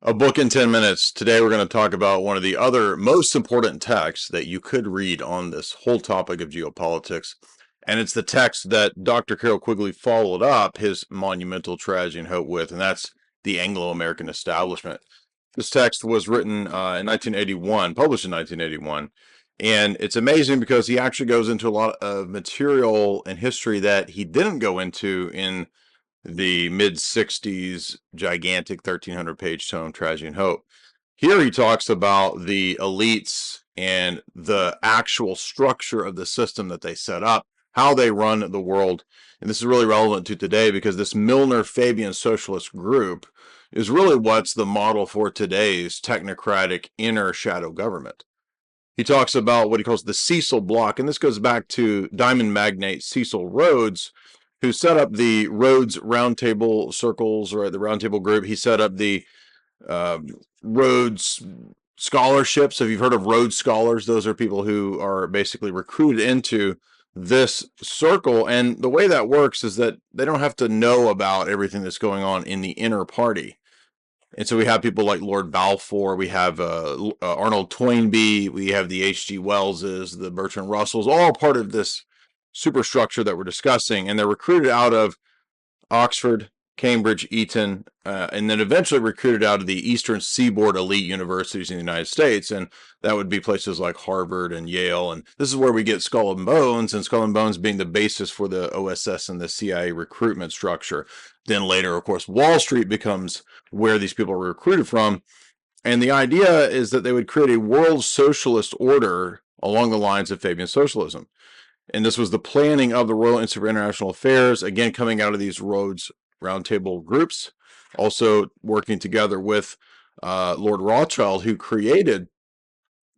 A book in 10 minutes. Today we're going to talk about one of the other most important texts that you could read on this whole topic of geopolitics. And it's the text that Dr. Carroll Quigley followed up his monumental tragedy and hope with, and that's the Anglo-American establishment. This text was written in 1981, published in 1981. And it's amazing because he actually goes into a lot of material and history that he didn't go into in the mid 60s gigantic 1,300 page tome, Tragedy and Hope. Here he talks about the elites and the actual structure of the system that they set up, how they run the world. And this is really relevant to today because this Milner Fabian socialist group is really what's the model for today's technocratic inner shadow government. He talks about what he calls the Cecil block, and this goes back to diamond magnate Cecil Rhodes, who set up the Rhodes Roundtable Circles, or the Roundtable Group. He set up the Rhodes scholarships. If you've heard of Rhodes Scholars, those are people who are basically recruited into this circle. And the way that works is that they don't have to know about everything that's going on in the inner party. And so we have people like Lord Balfour, we have Arnold Toynbee, we have the H.G. Wellses, the Bertrand Russells, all part of this superstructure that we're discussing. And they're recruited out of Oxford, Cambridge, Eton, and then eventually recruited out of the Eastern Seaboard elite universities in the United States. And that would be places like Harvard and Yale. And this is where we get Skull and Bones, and Skull and Bones being the basis for the OSS and the CIA recruitment structure. Then later, of course, Wall Street becomes where these people are recruited from. And the idea is that they would create a world socialist order along the lines of Fabian socialism. And this was the planning of the Royal Institute for International Affairs, again, coming out of these Rhodes Roundtable groups, also working together with Lord Rothschild, who created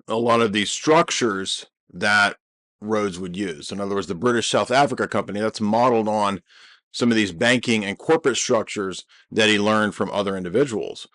a lot of these structures that Rhodes would use. In other words, the British South Africa Company, that's modeled on some of these banking and corporate structures that he learned from other individuals.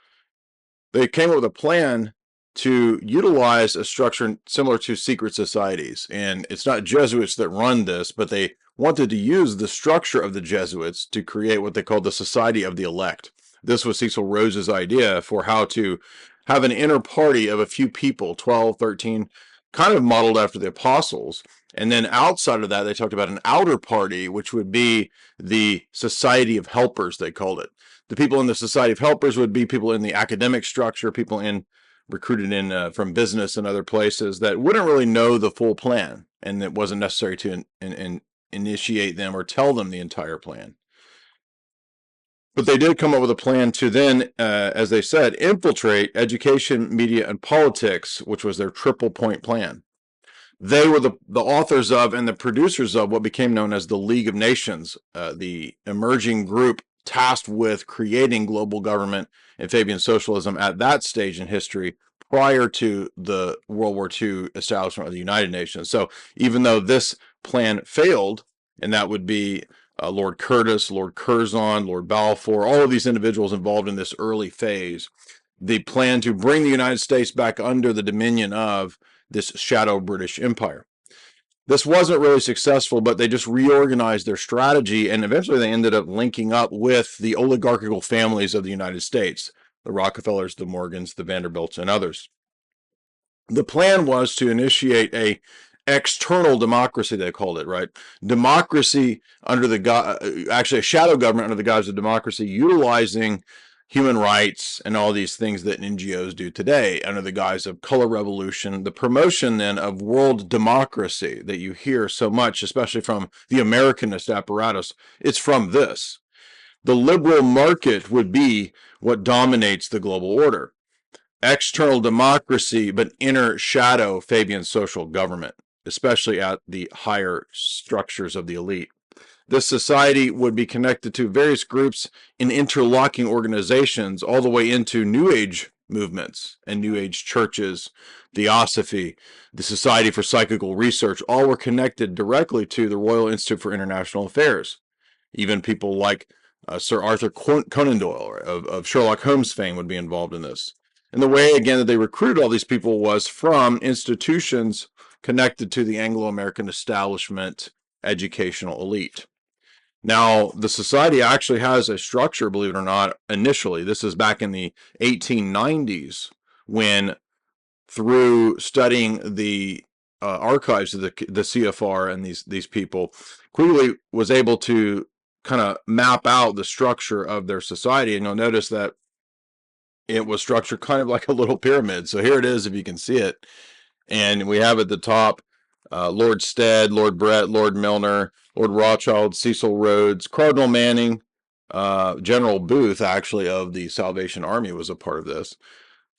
They came up with a plan to utilize a structure similar to secret societies. And it's not Jesuits that run this, but they wanted to use the structure of the Jesuits to create what they called the Society of the Elect. This was Cecil Rhodes's idea for how to have an inner party of a few people, 12, 13, kind of modeled after the apostles. And then outside of that, they talked about an outer party, which would be the Society of Helpers, they called it. The people in the Society of Helpers would be people in the academic structure, people recruited in from business and other places that wouldn't really know the full plan, and it wasn't necessary to initiate them or tell them the entire plan. But they did come up with a plan to then, as they said, infiltrate education, media, and politics, which was their triple point plan. They were the authors of and the producers of what became known as the League of Nations, the emerging group tasked with creating global government and Fabian socialism at that stage in history prior to the World War II establishment of the United Nations. So even though this plan failed, and that would be Lord Curtis, Lord Curzon, Lord Balfour, all of these individuals involved in this early phase, the plan to bring the United States back under the dominion of this shadow British Empire. This wasn't really successful, but they just reorganized their strategy, and eventually they ended up linking up with the oligarchical families of the United States, the Rockefellers, the Morgans, the Vanderbilts, and others. The plan was to initiate a external democracy, they called it, right? Democracy under actually a shadow government under the guise of democracy, utilizing human rights and all these things that NGOs do today under the guise of color revolution, the promotion then of world democracy that you hear so much, especially from the Americanist apparatus. It's from this. The liberal market would be what dominates the global order. External democracy, but inner shadow Fabian social government, especially at the higher structures of the elite. This society would be connected to various groups in interlocking organizations all the way into New Age movements and New Age churches, Theosophy, the Society for Psychical Research, all were connected directly to the Royal Institute for International Affairs. Even people like Sir Arthur Conan Doyle of Sherlock Holmes fame would be involved in this. And the way, again, that they recruited all these people was from institutions connected to the Anglo-American establishment educational elite. Now, the society actually has a structure, believe it or not, initially. This is back in the 1890s when, through studying the archives of the CFR and these people, Quigley was able to kind of map out the structure of their society. And you'll notice that it was structured kind of like a little pyramid. So here it is, if you can see it. And we have at the top Lord Stead, Lord Brett, Lord Milner, Lord Rothschild, Cecil Rhodes, Cardinal Manning, General Booth, actually, of the Salvation Army was a part of this,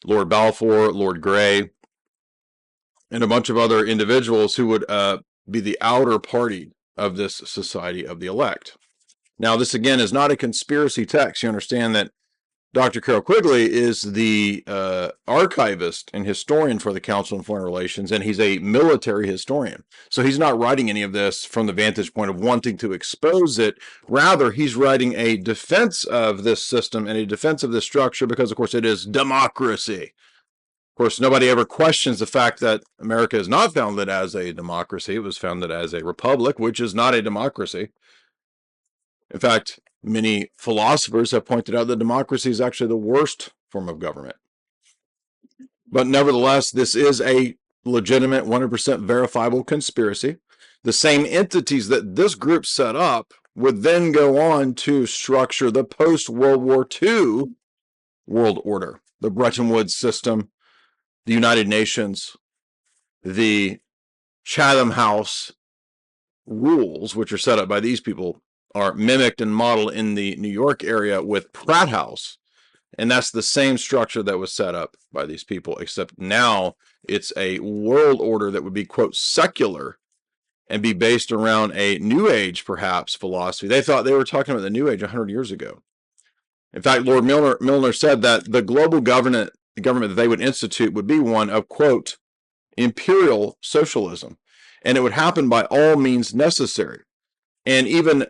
Lord Balfour, Lord Grey, and a bunch of other individuals who would be the outer party of this Society of the Elect. Now, this again is not a conspiracy text. You understand that Dr. Carroll Quigley is the archivist and historian for the Council on Foreign Relations, and he's a military historian. So he's not writing any of this from the vantage point of wanting to expose it. Rather, he's writing a defense of this system and a defense of this structure because, of course, it is democracy. Of course, nobody ever questions the fact that America is not founded as a democracy. It was founded as a republic, which is not a democracy. In fact, many philosophers have pointed out that democracy is actually the worst form of government. But nevertheless, this is a legitimate, 100% verifiable conspiracy. The same entities that this group set up would then go on to structure the post-World War II world order, the Bretton Woods system, the United Nations, the Chatham House rules, which are set up by these people, are mimicked and modeled in the New York area with Pratt House. And that's the same structure that was set up by these people, except now it's a world order that would be, quote, secular and be based around a New Age, perhaps, philosophy. They thought they were talking about the New Age 100 years ago. In fact, Lord Milner said that the global government that they would institute would be one of, quote, imperial socialism. And it would happen by all means necessary. And even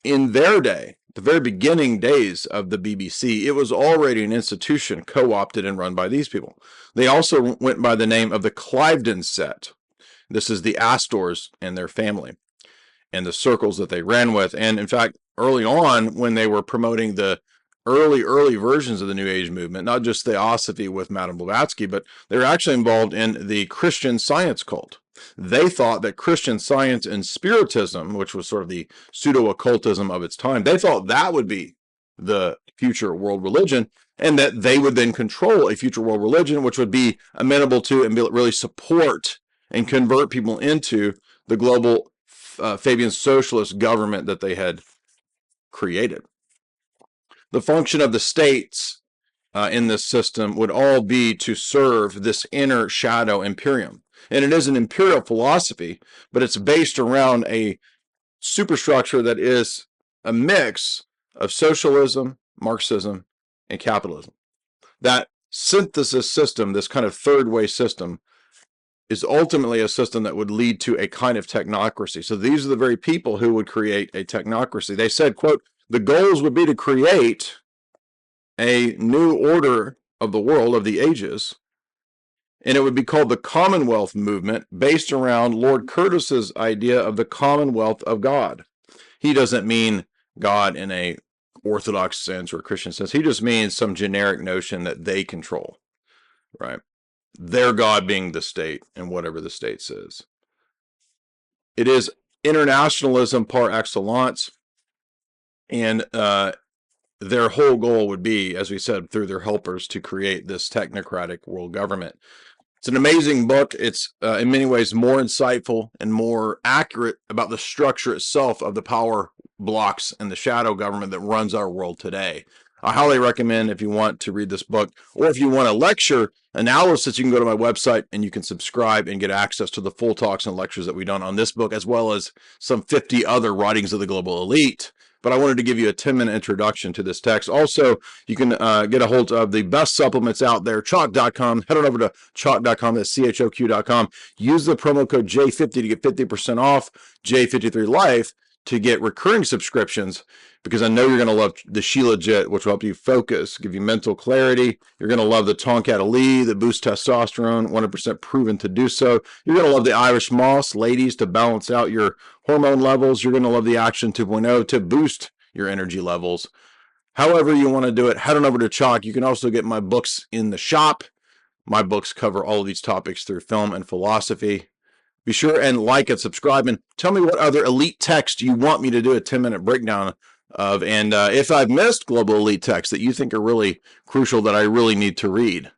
in their day, the very beginning days of the BBC, it was already an institution co-opted and run by these people. They also went by the name of the Cliveden set. This is the Astors and their family and the circles that they ran with. And in fact, early on, when they were promoting the early versions of the New Age movement, not just Theosophy with Madame Blavatsky, but they were actually involved in the Christian Science cult. They thought that Christian Science and Spiritism, which was sort of the pseudo-occultism of its time, they thought that would be the future world religion, and that they would then control a future world religion, which would be amenable to and really support and convert people into the global Fabian socialist government that they had created. The function of the states in this system would all be to serve this inner shadow imperium. And it is an imperial philosophy, but it's based around a superstructure that is a mix of socialism, Marxism, and capitalism. That synthesis system, this kind of third way system, is ultimately a system that would lead to a kind of technocracy. So these are the very people who would create a technocracy. They said, quote, the goals would be to create a new order of the world, of the ages, and it would be called the Commonwealth Movement, based around Lord Curtis's idea of the Commonwealth of God. He doesn't mean God in a Orthodox sense or Christian sense. He just means some generic notion that they control, right? Their God being the state and whatever the state says. It is internationalism par excellence, and their whole goal would be, as we said, through their helpers, to create this technocratic world government. It's an amazing book. It's in many ways more insightful and more accurate about the structure itself of the power blocks and the shadow government that runs our world today. I highly recommend, if you want to read this book, or if you want a lecture analysis, you can go to my website and you can subscribe and get access to the full talks and lectures that we've done on this book, as well as some 50 other writings of the global elite. But I wanted to give you a 10-minute introduction to this text. Also, you can get a hold of the best supplements out there, chalk.com. Head on over to chalk.com, that's CHOQ.com. Use the promo code J50 to get 50% off, J53Life, to get recurring subscriptions, because I know you're going to love the She Legit, which will help you focus, give you mental clarity. You're going to love the Tonkat Ali that boosts testosterone, 100% proven to do so. You're going to love the Irish Moss, ladies, to balance out your hormone levels. You're going to love the Action 2.0 to boost your energy levels. However you want to do it, head on over to Chalk. You can also get my books in the shop. My books cover all of these topics through film and philosophy. Be sure and like and subscribe, and tell me what other elite text you want me to do a 10-minute breakdown of, and if I've missed global elite texts that you think are really crucial that I really need to read.